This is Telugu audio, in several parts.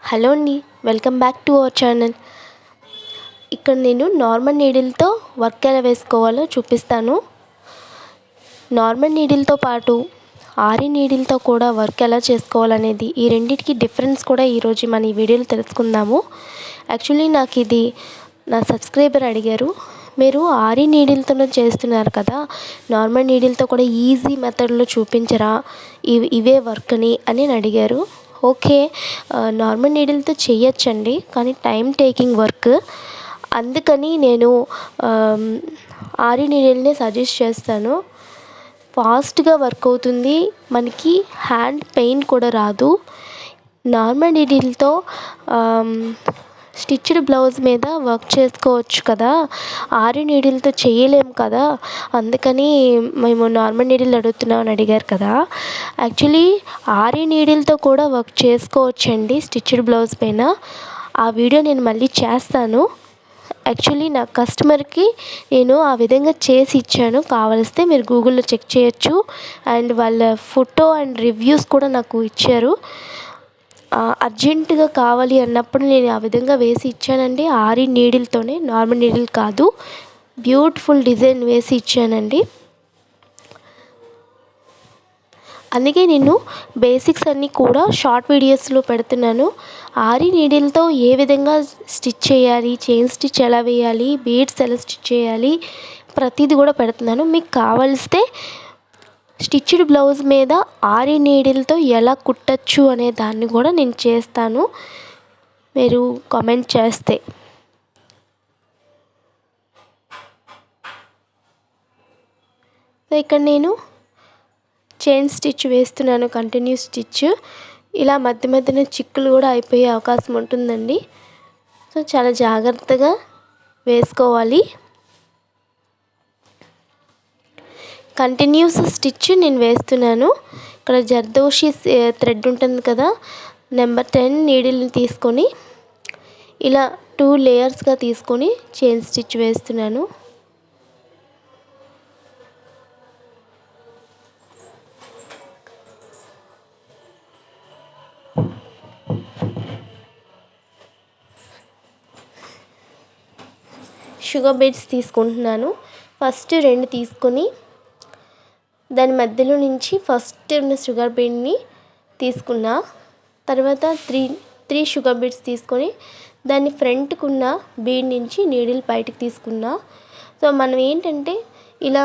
హలో అండి, welcome back to our channel. ఇక్కడ నేను నార్మల్ నీడిల్తో వర్క్ ఎలా వేసుకోవాలో చూపిస్తాను. నార్మల్ నీడిల్తో పాటు ఆరి నీడిల్తో కూడా వర్క్ ఎలా చేసుకోవాలనేది, ఈ రెండింటికి డిఫరెన్స్ కూడా ఈరోజు మన ఈ వీడియోలో తెలుసుకుందాము. యాక్చువల్లీ నాకు ఇది నా సబ్స్క్రైబర్ అడిగారు, మీరు ఆరి నీడిల్తోనే చేస్తున్నారు కదా, నార్మల్ నీడిల్తో కూడా ఈజీ మెథడ్లో చూపించరా ఇవే వర్క్ని అని అడిగారు. ఓకే, నార్మల్ నీడిల్తో చేయొచ్చండి, కానీ టైం టేకింగ్ వర్క్. అందుకని నేను ఆరి నీడిల్ని సజెస్ట్ చేస్తాను. ఫాస్ట్గా వర్క్ అవుతుంది, మనకి హ్యాండ్ పెయిన్ కూడా రాదు. నార్మల్ నీడిల్తో స్టిచ్డ్ బ్లౌజ్ మీద వర్క్ చేసుకోవచ్చు కదా, ఆరి నీడిల్తో చేయలేము కదా, అందుకని మేము నార్మల్ నీడిల్ అడుగుతున్నామని అడిగారు కదా. యాక్చువల్లీ ఆరి నీడిల్తో కూడా వర్క్ చేసుకోవచ్చండి స్టిచ్డ్ బ్లౌజ్ పైన. ఆ వీడియో నేను మళ్ళీ చేస్తాను. యాక్చువల్లీ నా కస్టమర్కి నేను ఆ విధంగా చేసి ఇచ్చాను, కావలిస్తే మీరు గూగుల్లో చెక్ చేయొచ్చు. అండ్ వాళ్ళ ఫోటో అండ్ రివ్యూస్ కూడా నాకు ఇచ్చారు. అర్జెంటుగా కావాలి అన్నప్పుడు నేను ఆ విధంగా వేసి ఇచ్చానండి. ఆరి నీడిల్తోనే, నార్మల్ నీడిల్ కాదు. బ్యూటిఫుల్ డిజైన్ వేసి ఇచ్చానండి. అందుకే నేను బేసిక్స్ అన్నీ కూడా షార్ట్ వీడియోస్లో పెడుతున్నాను. ఆరి నీడిల్తో ఏ విధంగా స్టిచ్ చేయాలి, చైన్ స్టిచ్ ఎలా వేయాలి, బీడ్స్ ఎలా స్టిచ్ చేయాలి, ప్రతిదీ కూడా పెడుతున్నాను. మీకు కావలిస్తే స్టిచ్డ్ బ్లౌజ్ మీద ఆరి నీడిల్తో ఎలా కుట్టచ్చు అనే దాన్ని కూడా నేను చేస్తాను, మీరు కామెంట్ చేస్తే. ఇక్కడ నేను చైన్ స్టిచ్ వేస్తున్నాను, కంటిన్యూస్ స్టిచ్. ఇలా మధ్య మధ్యన చిక్కులు కూడా అయిపోయే అవకాశం ఉంటుందండి. సో చాలా జాగ్రత్తగా వేసుకోవాలి. కంటిన్యూస్ స్టిచ్ నేను వేస్తున్నాను. ఇక్కడ జర్దోషి థ్రెడ్ ఉంటుంది కదా, నెంబర్ 10 నీడిల్ని తీసుకొని ఇలా 2 లేయర్స్గా తీసుకొని చైన్ స్టిచ్ వేస్తున్నాను. షుగర్ బీడ్స్ తీసుకుంటున్నాను. ఫస్ట్ 2 తీసుకొని దాని మధ్యలో నుంచి ఫస్ట్ ఉన్న షుగర్ బీడ్ని తీసుకున్నా. తర్వాత త్రీ షుగర్ బీడ్స్ తీసుకొని దాన్ని ఫ్రంట్కు ఉన్న బీడ్ నుంచి నీడిల్ బయటికి తీసుకున్నా. సో మనం ఏంటంటే ఇలా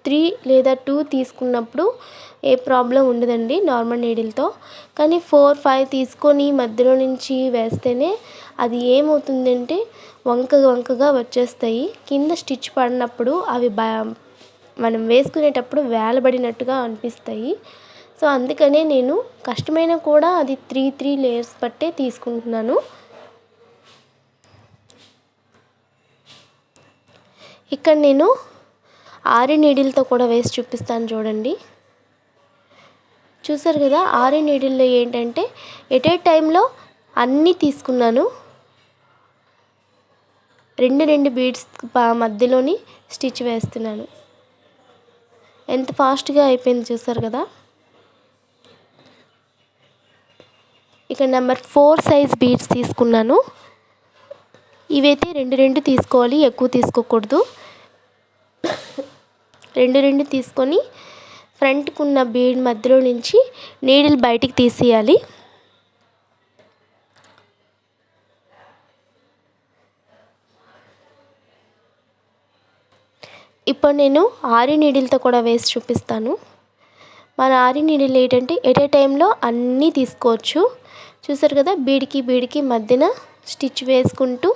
3 లేదా 2 తీసుకున్నప్పుడు ఏ ప్రాబ్లం ఉండదండి నార్మల్ నీడిల్తో. కానీ 4, 5 తీసుకొని మధ్యలో నుంచి వేస్తేనే అది ఏమవుతుందంటే వంకగా వచ్చేస్తాయి. కింద స్టిచ్ పడినప్పుడు అవి మనం వేసుకునేటప్పుడు వేలబడినట్టుగా అనిపిస్తాయి. సో అందుకనే నేను కష్టమైన కూడా అది 3 లేయర్స్ పట్టే తీసుకుంటున్నాను. ఇక్కడ నేను ఆరి నీడిల్తో కూడా వేసి చూపిస్తాను చూడండి. చూసారు కదా, ఆరి నీడిల్లో ఏంటంటే ఎట్ ఏ టైంలో అన్నీ తీసుకున్నాను. 2 బీడ్స్ మధ్యలోని స్టిచ్ వేస్తున్నాను. ఎంత ఫాస్ట్గా అయిపోయింది చూసారు కదా. ఇక్కడ నెంబర్ 4 సైజ్ బీడ్స్ తీసుకున్నాను. ఇవైతే 2 తీసుకోవాలి, ఎక్కువ తీసుకోకూడదు. 2 తీసుకొని ఫ్రంట్కు ఉన్న బీడ్ మధ్యలో నుంచి నీడిల్ బయటికి తీసేయాలి. ఇప్పుడు నేను ఆరి నీడిల్తో కూడా వేసి చూపిస్తాను. మన ఆరి నీడిల్ ఏంటంటే ఎట్ ఏ టైంలో అన్నీ తీసుకోవచ్చు. చూసారు కదా, బీడ్కి మధ్యన స్టిచ్ వేసుకుంటూ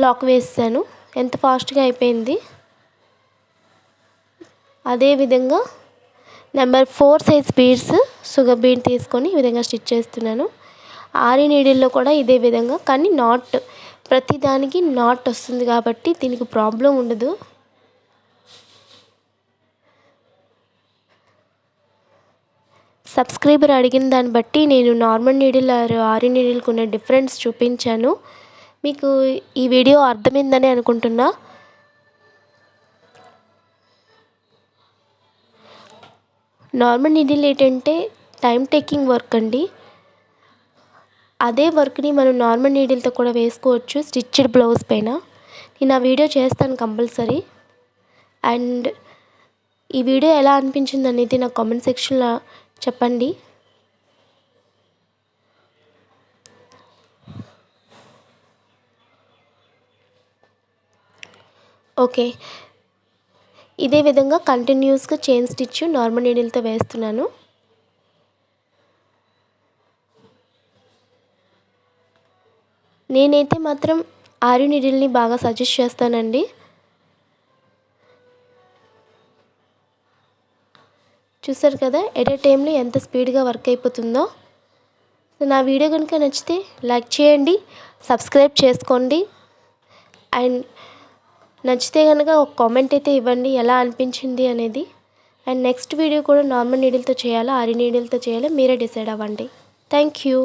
లాక్ వేసాను. ఎంత ఫాస్ట్గా అయిపోయింది. అదేవిధంగా number 4 size beads sugar bead తీసుకొని ఈ విధంగా స్టిచ్ చేస్తున్నాను. ఆరి నీడిల్లో కూడా ఇదే విధంగా, కానీ నాట్ ప్రతిదానికి నాట్ వస్తుంది కాబట్టి దీనికి ప్రాబ్లం ఉండదు. సబ్స్క్రైబర్ అడిగిన దాన్ని బట్టి నేను నార్మల్ నీడిల్ ఆరి నీడిల్కి ఉన్న డిఫరెన్స్ చూపించాను. మీకు ఈ వీడియో అర్థమైందని అనుకుంటున్నా. నార్మల్ నీడిల్ ఏంటంటే టైం టేకింగ్ వర్క్ అండి. అదే వర్క్ని మనం నార్మల్ నీడిల్తో కూడా వేసుకోవచ్చు స్టిచ్డ్ బ్లౌజ్ పైన. నేను ఆ వీడియో చేస్తాను కంపల్సరీ. అండ్ ఈ వీడియో ఎలా అనిపించింది అనేది నాకు కామెంట్ సెక్షన్లో చెప్పండి. ఓకే, ఇదే విధంగా కంటిన్యూస్గా చైన్ స్టిచ్ నార్మల్ నీడిల్తో వేస్తున్నాను. నేనైతే మాత్రం ఆరి నీడిల్ని బాగా సజెస్ట్ చేస్తానండి. చూసారు కదా ఎట్ ఏ టైంలో ఎంత స్పీడ్గా వర్క్ అయిపోతుందో. నా వీడియో కనుక నచ్చితే లైక్ చేయండి, సబ్స్క్రైబ్ చేసుకోండి. అండ్ నచ్చితే కనుక ఒక కామెంట్ అయితే ఇవ్వండి ఎలా అనిపించింది అనేది. అండ్ నెక్స్ట్ వీడియో కూడా నార్మల్ నీడిల్తో చేయాలా ఆరి నీడిల్తో చేయాలా మీరే డిసైడ్ అవ్వండి. Thank you.